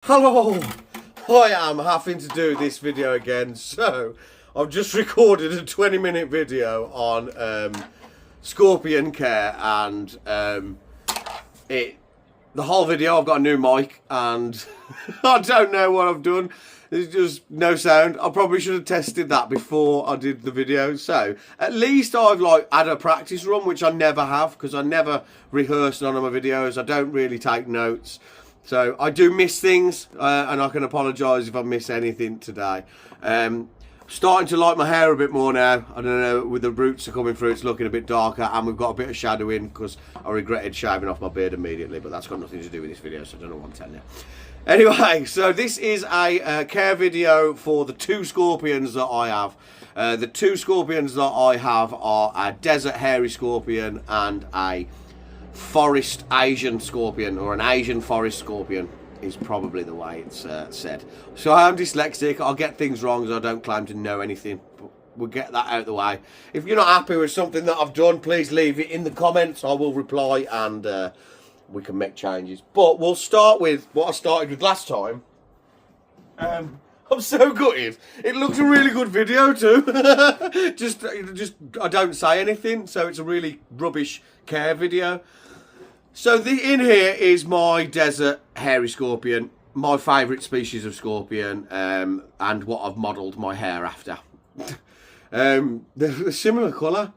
Hello! I am having to do this video again, so I've just recorded a 20-minute video on scorpion care, and the whole video I've got a new mic and I don't know what I've done. There's just no sound. I probably should have tested that before I did the video. So at least I've had a practice run, which I never have because I never rehearse none of my videos. I don't really take notes. So I do miss things, and I can apologise if I miss anything today. Starting to like my hair a bit more now. I don't know, with the roots are coming through, it's looking a bit darker, and we've got a bit of shadowing because I regretted shaving off my beard immediately, but that's got nothing to do with this video, so I don't know what I'm telling you. Anyway, so this is a care video for the two scorpions that I have. The two scorpions that I have are a desert hairy scorpion and a forest Asian scorpion, or an Asian forest scorpion is probably the way it's said. So I am dyslexic, I'll get things wrong as I don't claim to know anything, but we'll get that out of the way. If you're not happy with something that I've done, please leave it in the comments. I will reply and we can make changes. But we'll start with what I started with last time. I'm so gutted. It looks a really good video too. just I don't say anything, so it's a really rubbish care video. So in here is my desert hairy scorpion, my favourite species of scorpion, and what I've modelled my hair after. They're a similar colour.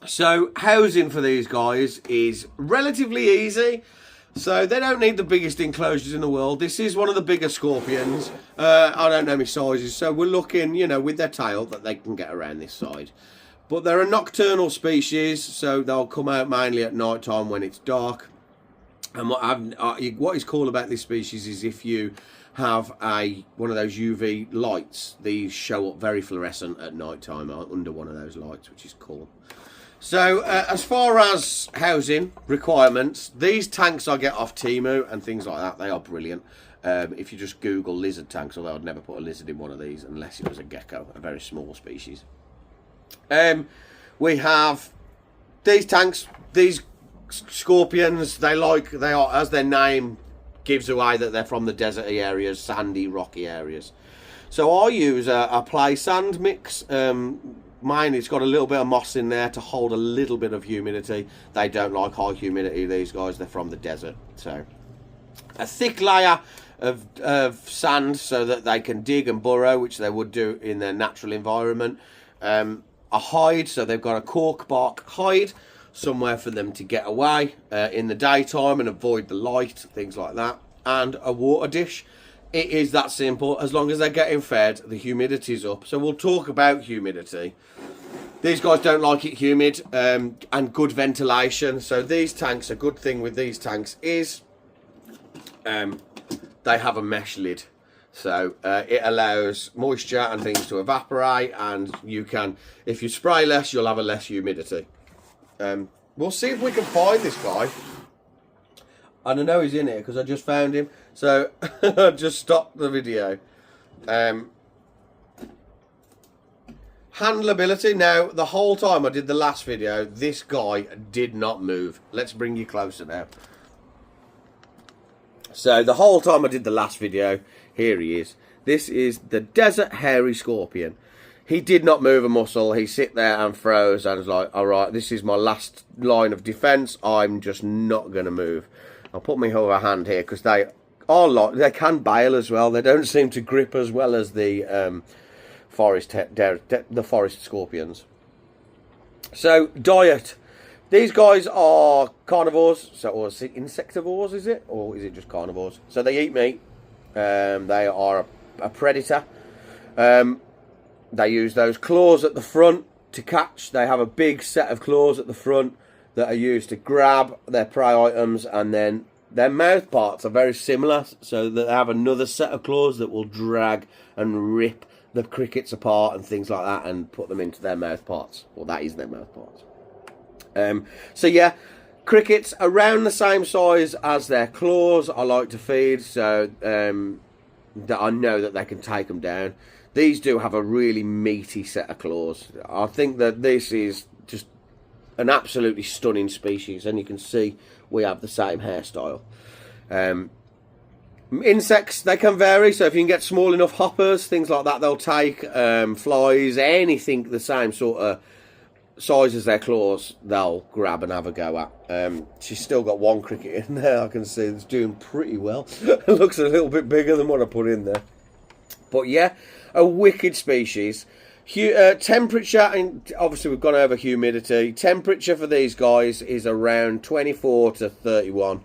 So housing for these guys is relatively easy. So they don't need the biggest enclosures in the world. This is one of the bigger scorpions. I don't know my sizes, so we're looking, you know, with their tail that they can get around this side. But they're a nocturnal species, so they'll come out mainly at night time when it's dark. And what is cool about this species is if you have one of those UV lights, these show up very fluorescent at night time under one of those lights, which is cool. So as far as housing requirements, these tanks I get off Temu and things like that, they are brilliant. If you just Google lizard tanks, although I'd never put a lizard in one of these unless it was a gecko, a very small species. We have these tanks, these scorpions, they are, as their name gives away, that they're from the deserty areas, sandy, rocky areas. So I use a play sand mix. Mine, it's got a little bit of moss in there to hold a little bit of humidity. They don't like high humidity, these guys, they're from the desert. So a thick layer of sand so that they can dig and burrow, which they would do in their natural environment. A hide, so they've got a cork bark hide, somewhere for them to get away in the daytime and avoid the light, things like that. And a water dish. It is that simple. As long as they're getting fed, the humidity's up. So we'll talk about humidity. These guys don't like it humid, and good ventilation. So these tanks, a good thing with these tanks is they have a mesh lid. So it allows moisture and things to evaporate, and you can, if you spray less, you'll have a less humidity. We'll see if we can find this guy. And I know he's in here because I just found him. So I just stopped the video. Handleability. Now, the whole time I did the last video, this guy did not move. Let's bring you closer now. So the whole time I did the last video, here he is. This is the desert hairy scorpion. He did not move a muscle. He sit there and froze and was like, all right, this is my last line of defense. I'm just not going to move. I'll put my other hand here because they can bail as well. They don't seem to grip as well as the forest scorpions. So diet. These guys are carnivores, or insectivores, is it? Or is it just carnivores? So they eat meat. They are a predator. They use those claws at the front to catch. They have a big set of claws at the front that are used to grab their prey items, and then their mouth parts are very similar, so that they have another set of claws that will drag and rip the crickets apart and things like that and put them into their mouth parts. Well, that is their mouth parts. So yeah, crickets around the same size as their claws I like to feed, so that I know that they can take them down. These do have a really meaty set of claws. I think that this is just an absolutely stunning species, and you can see we have the same hairstyle. Insects, they can vary, so if you can get small enough hoppers, things like that, they'll take. Flies, anything the same sort of size as their claws, they'll grab and have a go at. She's still got one cricket in there, I can see it's doing pretty well. It looks a little bit bigger than what I put in there. But yeah, a wicked species. Temperature, and obviously we've gone over humidity. Temperature for these guys is around 24 to 31,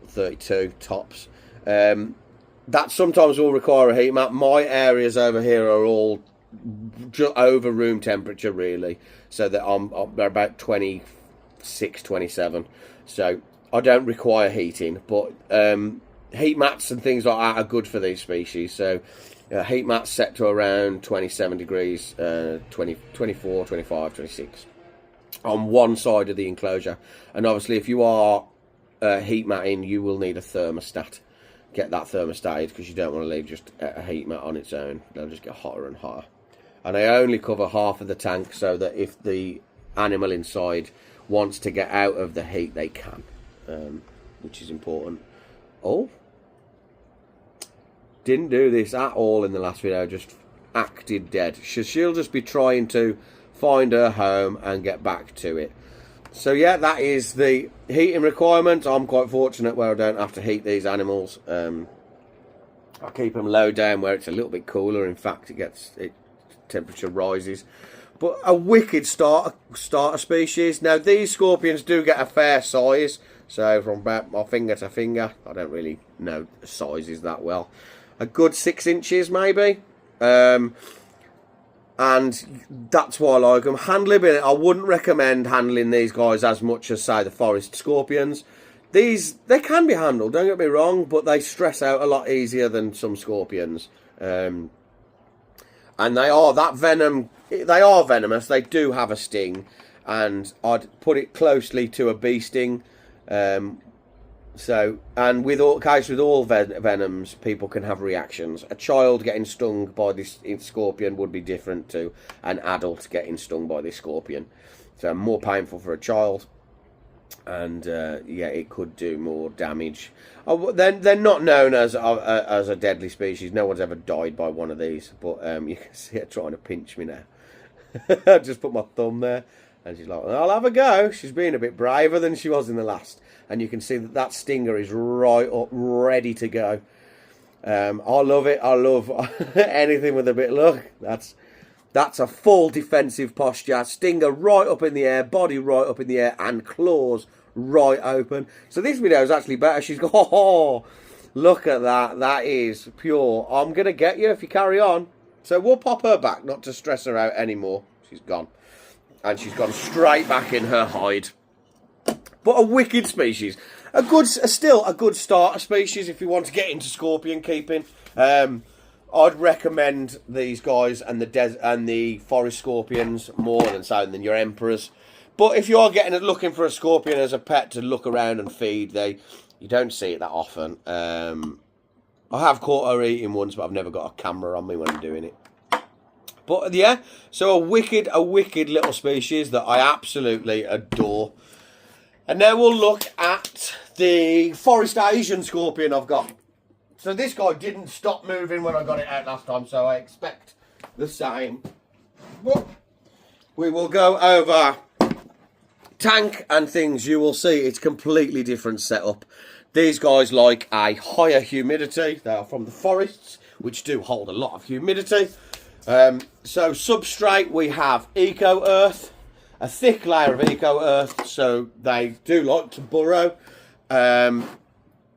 32 tops. That sometimes will require a heat map. My areas over here are all over room temperature, really, so that I'm about 26, 27, so I don't require heating. But heat mats and things like that are good for these species. So heat mats set to around 27 degrees, 20, 24, 25, 26 on one side of the enclosure. And obviously if you are heat matting, you will need a thermostat. Get that thermostated, because you don't want to leave just a heat mat on its own. They'll just get hotter and hotter. And I only cover half of the tank, so that if the animal inside wants to get out of the heat, they can, which is important. Oh, didn't do this at all in the last video, just acted dead. She'll just be trying to find her home and get back to it. So yeah, that is the heating requirement. I'm quite fortunate where I don't have to heat these animals. I keep them low down where it's a little bit cooler. In fact, temperature rises. But a wicked starter species. Now these scorpions do get a fair size, so from about my finger to finger. I don't really know sizes that well. A good 6 inches maybe. And that's why I like them. Handling, I wouldn't recommend handling these guys as much as, say, the forest scorpions. They can be handled, don't get me wrong, but they stress out a lot easier than some scorpions. And they are venomous. They do have a sting, and I'd put it closely to a bee sting. And with all venoms, people can have reactions. A child getting stung by this scorpion would be different to an adult getting stung by this scorpion. So more painful for a child, and yeah, it could do more damage. They're not known as a deadly species. No one's ever died by one of these, but you can see her trying to pinch me now. I just put my thumb there, and she's like, "I'll have a go." She's being a bit braver than she was in the last. And you can see that stinger is right up, ready to go. I love it. I love anything with a bit of luck. That's a full defensive posture. Stinger right up in the air, body right up in the air, and claws right open. So this video is actually better. She's got, oh, look at that. That is pure. I'm going to get you if you carry on. So we'll pop her back, not to stress her out anymore. She's gone. And she's gone straight back in her hide. But a wicked species. Still a good starter species if you want to get into scorpion keeping. I'd recommend these guys and the forest scorpions more than your emperors. But if you are looking for a scorpion as a pet to look around and feed, you don't see it that often. I have caught her eating once, but I've never got a camera on me when I'm doing it. But yeah, so a wicked little species that I absolutely adore. And now we'll look at the forest Asian scorpion I've got. So this guy didn't stop moving when I got it out last time, so I expect the same. But we will go over tank and things. You will see it's completely different setup. These guys like a higher humidity. They are from the forests, which do hold a lot of humidity. So substrate, we have eco earth. A thick layer of eco earth, so they do like to burrow. And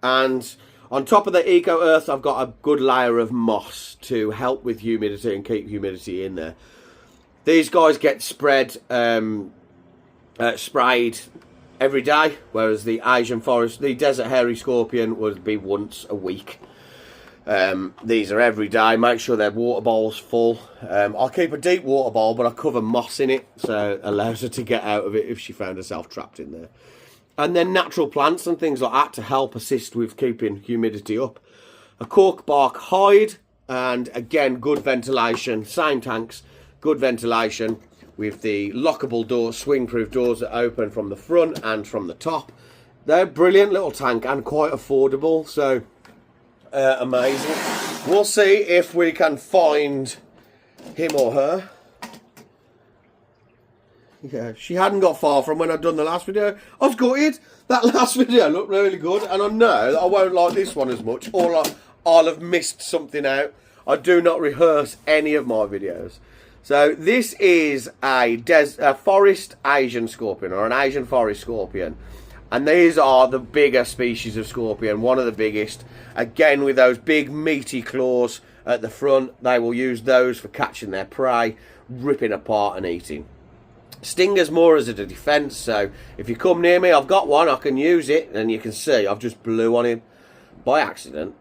on top of the eco earth, I've got a good layer of moss to help with humidity and keep humidity in there. These guys get sprayed every day, whereas the Asian forest, the desert hairy scorpion, would be once a week. These are every day. Make sure their water bowl's full. I'll keep a deep water bowl, but I cover moss in it, so it allows her to get out of it if she found herself trapped in there. And then natural plants and things like that to help assist with keeping humidity up. A cork bark hide, and again, good ventilation. Same tanks, good ventilation with the lockable doors, swing-proof doors that open from the front and from the top. They're a brilliant little tank and quite affordable, so amazing. We'll see if we can find him or her. Yeah, she hadn't got far from when I'd done the last video. I was gutted. That last video looked really good, and I know that I won't like this one as much, or I'll have missed something out. I do not rehearse any of my videos. So this is a forest Asian scorpion, or an Asian forest scorpion. And these are the bigger species of scorpion, one of the biggest. Again, with those big meaty claws at the front, they will use those for catching their prey, ripping apart and eating. Stingers more as a defence, so if you come near me, I've got one, I can use it, and you can see I've just blew on him by accident.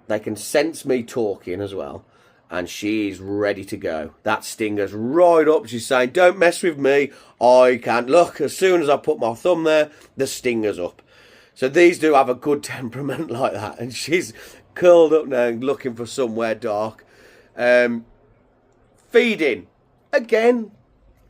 They can sense me talking as well, and she's ready to go. That stinger's right up, she's saying, don't mess with me, I can't. Look, as soon as I put my thumb there, the stinger's up. So these do have a good temperament like that, and she's curled up now looking for somewhere dark. Feeding, again,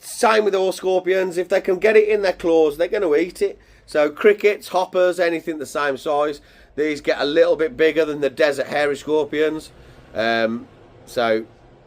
same with all scorpions. If they can get it in their claws, they're going to eat it. So crickets, hoppers, anything the same size. These get a little bit bigger than the desert hairy scorpions. So,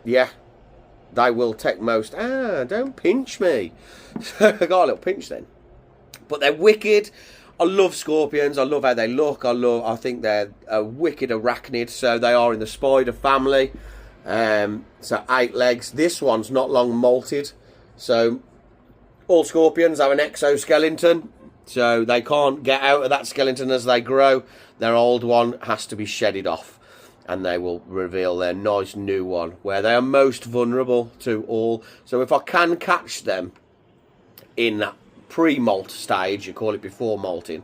yeah, they will take most. Ah, don't pinch me. So I got a little pinch then. But they're wicked. I love scorpions. I love how they look. I think they're a wicked arachnid. So they are in the spider family. So 8 legs. This one's not long molted. So all scorpions have an exoskeleton, so they can't get out of that skeleton as they grow. Their old one has to be shedded off, and they will reveal their nice new one, where they are most vulnerable to all. So if I can catch them in that pre-molt stage, you call it before molting,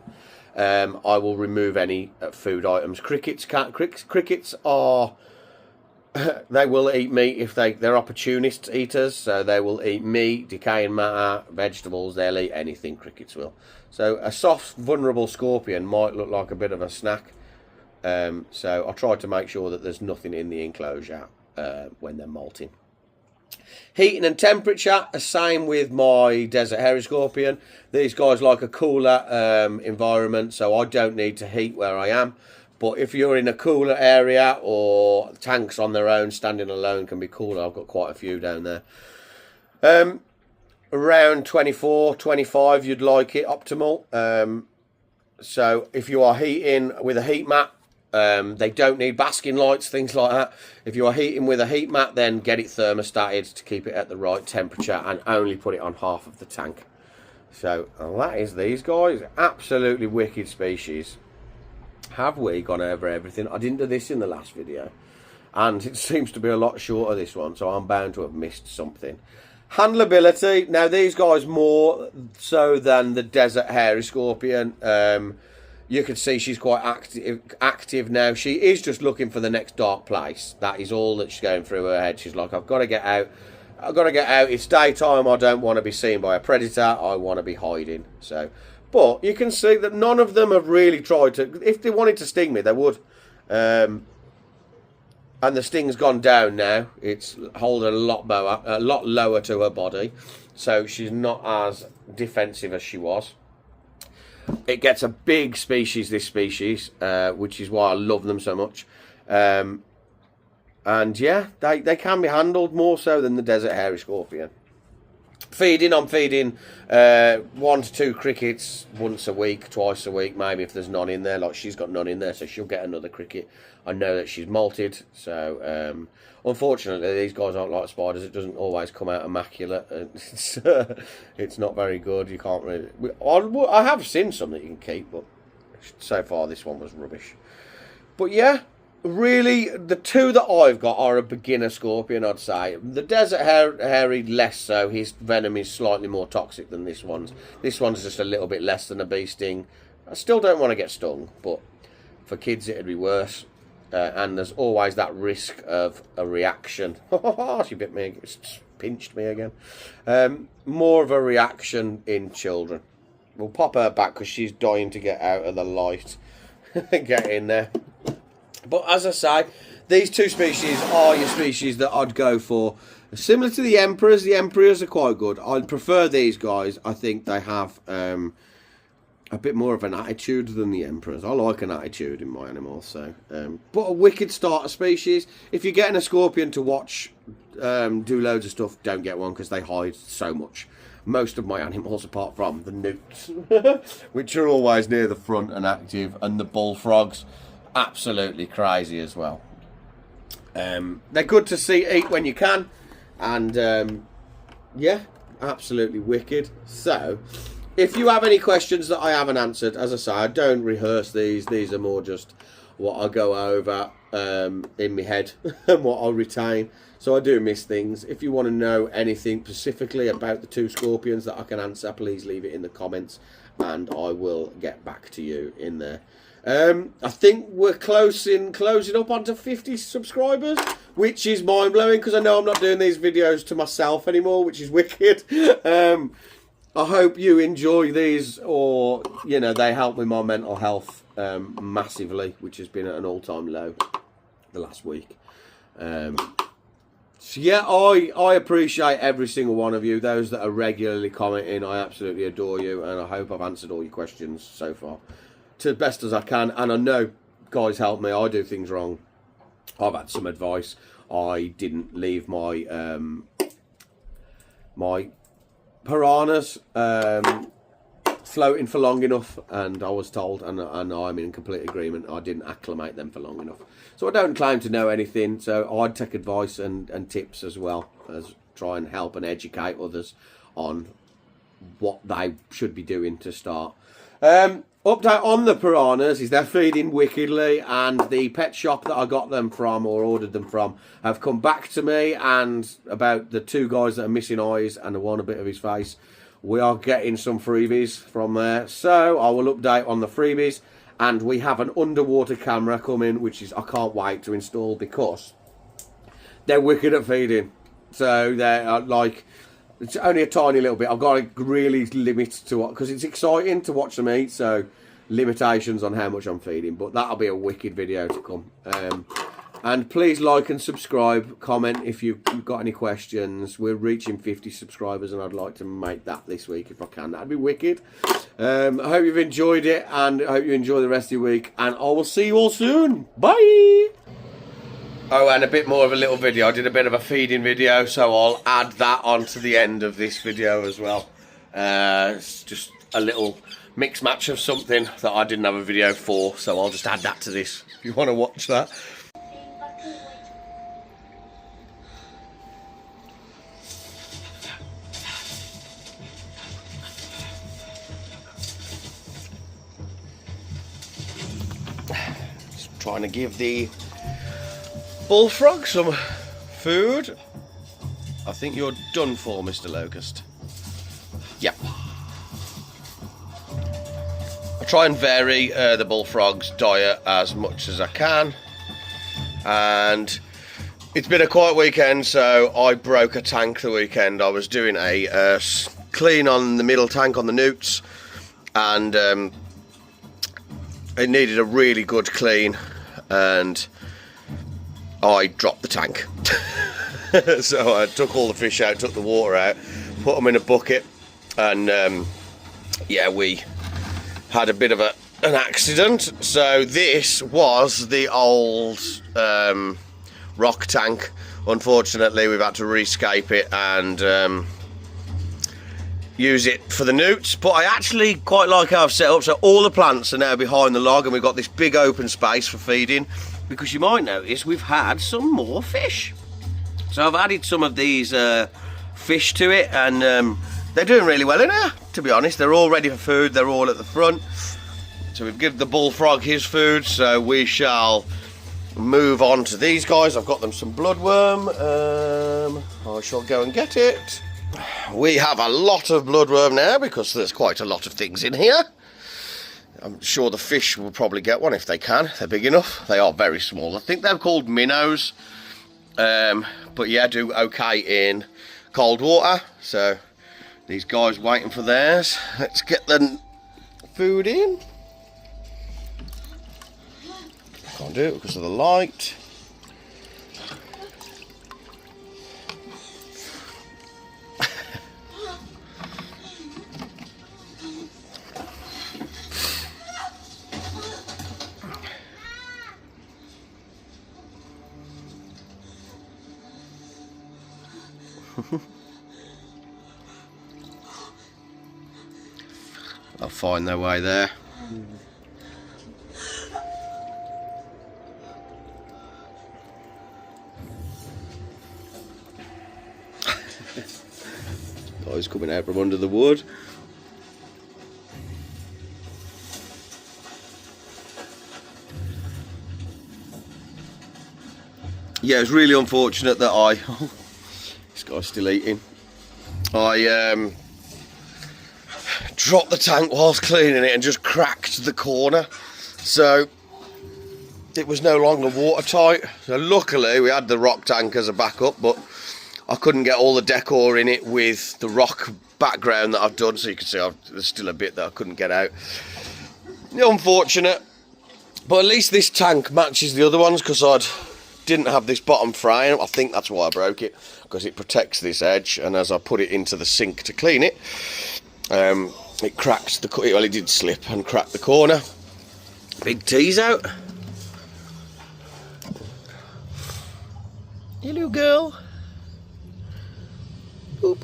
I will remove any food items. Crickets are... they will eat meat if they're opportunist eaters, so they will eat meat, decaying matter, vegetables, they'll eat anything, crickets will. So a soft, vulnerable scorpion might look like a bit of a snack. So I try to make sure that there's nothing in the enclosure when they're molting. Heating and temperature, the same with my desert hairy scorpion. These guys like a cooler environment, so I don't need to heat where I am. But if you're in a cooler area, or tanks on their own, standing alone can be cooler. I've got quite a few down there. Around 24, 25, you'd like it optimal. So if you are heating with a heat mat, they don't need basking lights, things like that. If you are heating with a heat mat, then get it thermostated to keep it at the right temperature, and only put it on half of the tank. So that is these guys. Absolutely wicked species. Have we gone over everything? I didn't do this in the last video, and it seems to be a lot shorter, this one, so I'm bound to have missed something. Handleability. Now these guys more so than the desert hairy scorpion. You can see she's quite active now. She is just looking for the next dark place. That is all that she's going through her head. She's like, I've got to get out. I've got to get out. It's daytime. I don't want to be seen by a predator. I want to be hiding. So, but you can see that none of them have really tried to. If they wanted to sting me, they would. And the sting's gone down now. It's holding a lot lower to her body, so she's not as defensive as she was. It gets a big species, this species, which is why I love them so much. And yeah, they can be handled more so than the desert hairy scorpion. Feeding, I'm feeding 1 to 2 crickets once a week, twice a week, maybe if there's none in there. Like she's got none in there, so she'll get another cricket. I know that she's molted, so unfortunately these guys aren't like spiders. It doesn't always come out immaculate. It's not very good. You can't really. I have seen some that you can keep, but so far this one was rubbish. But yeah, really, the two that I've got are a beginner scorpion, I'd say. The desert hairy, less so. His venom is slightly more toxic than this one's. This one's just a little bit less than a bee sting. I still don't want to get stung, but for kids it'd be worse. And there's always that risk of a reaction. She bit me, pinched me again. More of a reaction in children. We'll pop her back because she's dying to get out of the light. Get in there. But as I say, these two species are your species that I'd go for. Similar to the emperors are quite good. I'd prefer these guys. I think they have a bit more of an attitude than the emperors. I like an attitude in my animals. So, but a wicked starter species. If you're getting a scorpion to watch do loads of stuff, don't get one because they hide so much. Most of my animals, apart from the newts, which are always near the front and active, and the bullfrogs, absolutely crazy as well. They're good to see eat when you can, and yeah, absolutely wicked. So, if you have any questions that I haven't answered, as I say, I don't rehearse these. These are more just what I go over in my head and what I retain. So I do miss things. If you want to know anything specifically about the 2 scorpions that I can answer, please leave it in the comments and I will get back to you in there. I think we're closing up onto 50 subscribers, which is mind-blowing because I know I'm not doing these videos to myself anymore, which is wicked. I hope you enjoy these, or, you know, they help with my mental health massively, which has been at an all-time low the last week. So yeah, I appreciate every single one of you. Those that are regularly commenting, I absolutely adore you, and I hope I've answered all your questions so far to the best as I can. And I know, guys, help me. I do things wrong. I've had some advice. I didn't leave my my piranhas floating for long enough, and I was told, and I'm in complete agreement, I didn't acclimate them for long enough. So I don't claim to know anything, so I'd take advice and tips as well, as try and help and educate others on what they should be doing to start. Update on the piranhas is they're feeding wickedly, and the pet shop that I got them from, or ordered them from, have come back to me, and about the 2 guys that are missing eyes and the one a bit of his face, we are getting some freebies from there. So I will update on the freebies, and we have an underwater camera coming, which is I can't wait to install because they're wicked at feeding. So they're like, it's only a tiny little bit. I've got to really limit to what, because it's exciting to watch them eat. So limitations on how much I'm feeding, but that'll be a wicked video to come. And please like and subscribe, comment if you've got any questions. We're reaching 50 subscribers, and I'd like to make that this week if I can. That'd be wicked. I hope you've enjoyed it, and I hope you enjoy the rest of your week, and I will see you all soon. Bye! Oh, and a bit more of a little video. I did a bit of a feeding video, so I'll add that onto the end of this video as well. It's just a little mix match of something that I didn't have a video for, so I'll just add that to this if you want to watch that. Just trying to give the bullfrog some food. I think you're done for, Mr. Locust. Yep. I try and vary the bullfrog's diet as much as I can, and it's been a quiet weekend, so I broke a tank the weekend. I was doing a clean on the middle tank on the newts, and it needed a really good clean, and I dropped the tank. So I took all the fish out, took the water out, put them in a bucket, and yeah, we had a bit of an accident. So this was the old rock tank. Unfortunately, we've had to rescape it and use it for the newts, but I actually quite like how I've set up. So all the plants are now behind the log, and we've got this big open space for feeding, because you might notice we've had some more fish. So I've added some of these fish to it, and they're doing really well in here, to be honest. They're all ready for food, they're all at the front. So we've given the bullfrog his food, so we shall move on to these guys. I've got them some bloodworm. I shall go and get it. We have a lot of bloodworm now because there's quite a lot of things in here. I'm sure the fish will probably get one if they can. They're big enough. They are very small. I think they're called minnows. But yeah, do okay in cold water. So these guys waiting for theirs. Let's get the food in. Can't do it because of the light. They'll find their way there. Oh, he's coming out from under the wood. Yeah, it's really unfortunate that this guy's still eating. I dropped the tank whilst cleaning it and just cracked the corner, so it was no longer watertight. So luckily we had the rock tank as a backup, but I couldn't get all the decor in it with the rock background that I've done, so you can see there's still a bit that I couldn't get out. Unfortunate, but at least this tank matches the other ones, because I didn't have this bottom frame. I think that's why I broke it, because it protects this edge, and as I put it into the sink to clean it, it cracks the, well, it did slip and crack the corner. Big T's out. Hello, girl. Oop.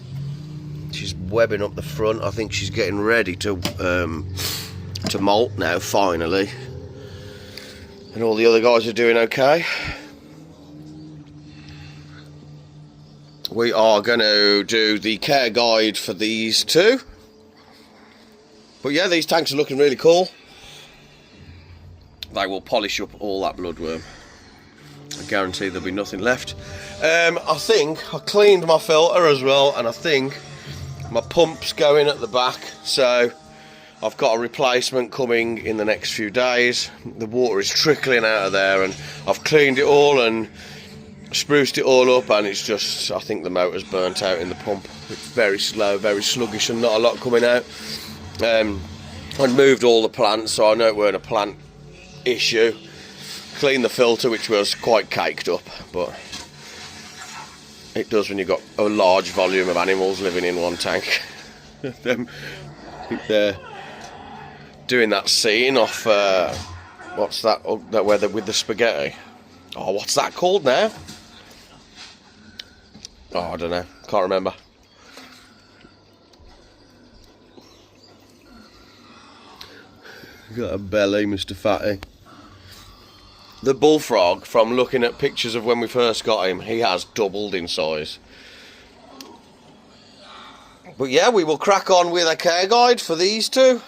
She's webbing up the front. I think she's getting ready to molt now, finally. And all the other guys are doing okay. We are going to do the care guide for these two. But yeah, these tanks are looking really cool. They will polish up all that bloodworm. I guarantee there'll be nothing left. I think I cleaned my filter as well, and I think my pump's going at the back, so I've got a replacement coming in the next few days. The water is trickling out of there, and I've cleaned it all and spruced it all up, and it's just, I think the motor's burnt out in the pump. It's very slow, very sluggish, and not a lot coming out. I'd moved all the plants, so I know it weren't a plant issue. Cleaned the filter, which was quite caked up, but it does when you've got a large volume of animals living in one tank. They're doing that scene off, what's that, that where they're with the spaghetti? Oh, what's that called now? Oh, I don't know, can't remember. Got a belly, Mr. Fatty. The bullfrog, from looking at pictures of when we first got him, he has doubled in size. But yeah, we will crack on with a care guide for these two.